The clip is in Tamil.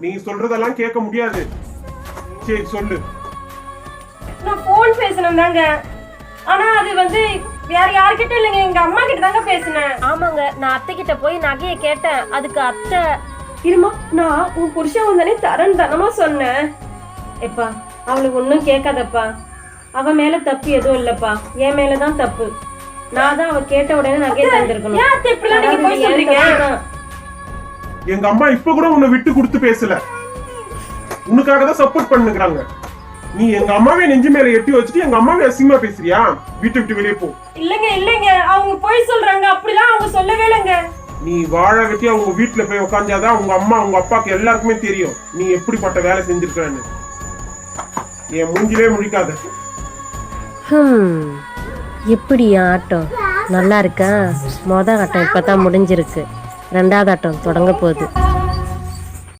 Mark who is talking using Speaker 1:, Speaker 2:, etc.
Speaker 1: நீ சொல்றதெல்லாம் கேட்க முடியாது. சரி சொல்லு.
Speaker 2: நான் போன் பேசணும்தாங்க. ஆனா அது வந்து வேற யார்கிட்ட இல்லைங்க, எங்க அம்மா கிட்ட தாங்க பேசினேன்.
Speaker 3: ஆமாங்க, நான் அத்தை கிட்ட போய் நகையை கேட்டேன். அதுக்கு அத்தை
Speaker 2: இருமா, நான் உன் புருஷன் வந்தானே தரேன் தானமா சொன்னேன். எப்பா அவளுக்கு ஒன்னும் கேட்காதப்பா. அவ மேல தப்பு எதுவும் இல்லப்பா, என் மேலதான் தப்பு. நான் தான் அவ கேட்ட உடனே நகையை தந்திருக்கணும்.
Speaker 1: எங்க அம்மா இப்ப கூட உன்னை விட்டு கொடுத்து பேசல, உனக்காக தான் சப்போர்ட் பண்ணுகிறாங்க. நீ எங்க அம்மாவே நெஞ்சு மேல எட்டி வச்சுட்டு எங்க அம்மாவே அசிங்கமா பேசுறியா? வீட்டை விட்டு வெளியே போ.
Speaker 2: இல்லங்க அவங்க போய் சொல்றாங்க, அப்படிலாம் அவங்க சொல்லவே இல்லைங்க.
Speaker 1: நீ வாழ வெட்டி அவங்க வீட்டுல போய் உட்காந்தாதான் உங்க அம்மா உங்க அப்பாக்கு எல்லாருக்குமே தெரியும் நீ எப்படிப்பட்ட வேலை செஞ்சிருக்கன்னு. என் மூஞ்சிலே முழிக்காத.
Speaker 3: எப்படி ஆட்டம் நல்லா இருக்கா? மொத ஆட்டம் இப்பதான் முடிஞ்சிருக்கு, ரெண்டாவது ஆட்டம் தொடங்க போகுது.